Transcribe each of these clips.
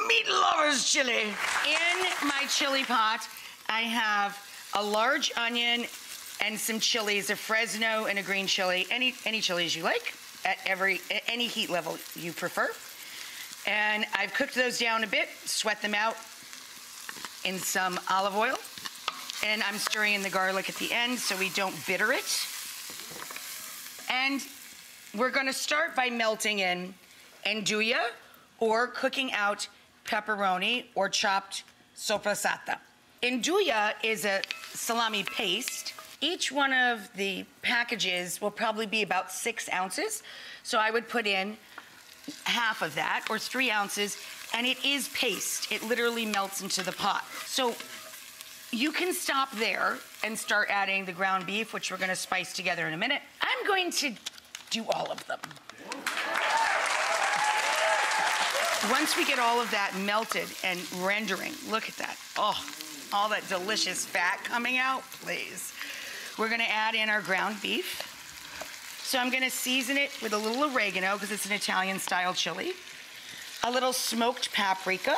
meat lovers chili. In my chili pot, I have a large onion and some chilies, a Fresno and a green chili, any chilies you like, at any heat level you prefer. And I've cooked those down a bit, sweat them out in some olive oil. And I'm stirring in the garlic at the end so we don't bitter it. And we're gonna start by melting in andouille or cooking out pepperoni or chopped soppressata. Andouille is a salami paste. Each one of the packages will probably be about 6 ounces. So I would put in half of that, or 3 ounces, and it is paste. It literally melts into the pot. So you can stop there and start adding the ground beef, which we're gonna spice together in a minute. I'm going to do all of them. Once we get all of that melted and rendering, look at that. Oh, all that delicious fat coming out, please. We're gonna add in our ground beef. So I'm gonna season it with a little oregano because it's an Italian style chili, a little smoked paprika,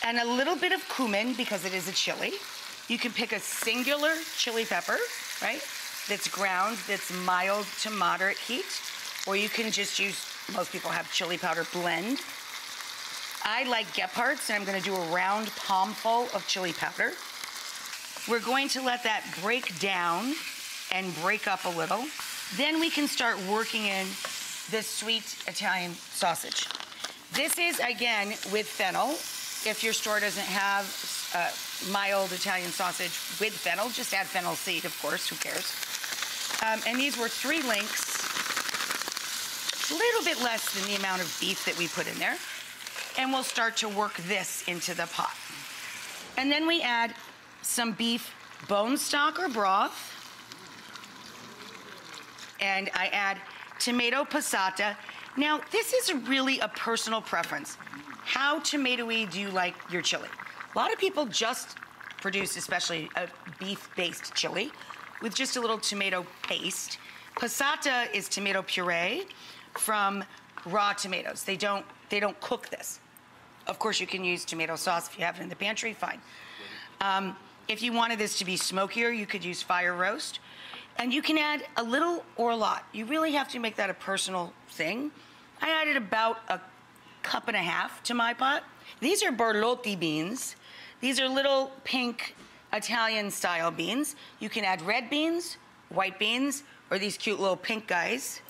and a little bit of cumin because it is a chili. You can pick a singular chili pepper, right? That's ground, that's mild to moderate heat, or you can just use, most people have chili powder blend. I like Gephardt's, and I'm gonna do a round palmful of chili powder. We're going to let that break down and break up a little. Then we can start working in this sweet Italian sausage. This is, again, with fennel. If your store doesn't have mild Italian sausage with fennel, just add fennel seed, of course, who cares? And these were 3 links, a little bit less than the amount of beef that we put in there. And we'll start to work this into the pot. And then we add some beef bone stock or broth. And I add tomato passata. Now, this is really a personal preference. How tomatoey do you like your chili? A lot of people just produce, especially a beef-based chili, with just a little tomato paste. Passata is tomato puree from raw tomatoes. They don't cook this. Of course, you can use tomato sauce if you have it in the pantry, fine. If you wanted this to be smokier, you could use fire roast. And you can add a little or a lot. You really have to make that a personal thing. I added about a 1.5 cups to my pot. These are borlotti beans. These are little pink Italian style beans. You can add red beans, white beans, or these cute little pink guys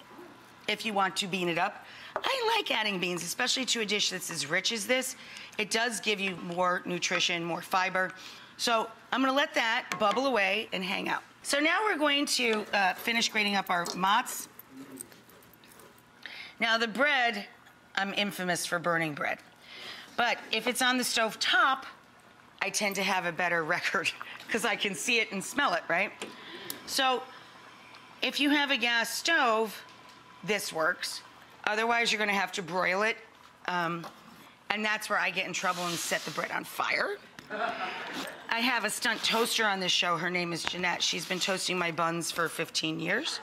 if you want to bean it up. I like adding beans, especially to a dish that's as rich as this. It does give you more nutrition, more fiber. So I'm gonna let that bubble away and hang out. So now we're going to finish grating up our mozz. Now the bread, I'm infamous for burning bread. But if it's on the stove top, I tend to have a better record because I can see it and smell it, right? So if you have a gas stove, this works. Otherwise, you're gonna have to broil it. And that's where I get in trouble and set the bread on fire. I have a stunt toaster on this show. Her name is Jeanette. She's been toasting my buns for 15 years.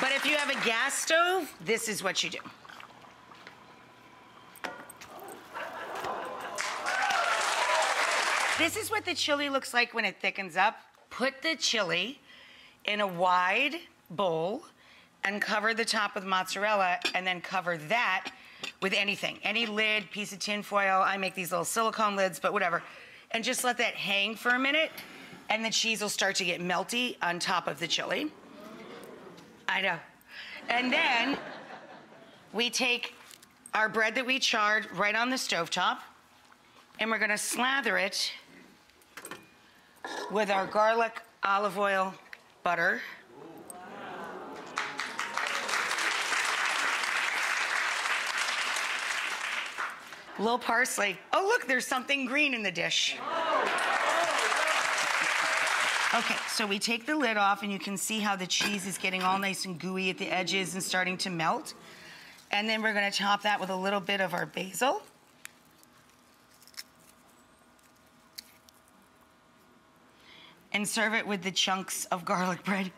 But if you have a gas stove, this is what you do. This is what the chili looks like when it thickens up. Put the chili in a wide bowl and cover the top with mozzarella, and then cover that with anything, any lid, piece of tin foil. I make these little silicone lids, but whatever. And just let that hang for a minute, and the cheese will start to get melty on top of the chili. I know. And then we take our bread that we charred right on the stovetop, and we're gonna slather it with our garlic, olive oil, butter. A little parsley. Oh, look, there's something green in the dish. Okay, so we take the lid off, and you can see how the cheese is getting all nice and gooey at the edges and starting to melt. And then we're gonna top that with a little bit of our basil. And serve it with the chunks of garlic bread.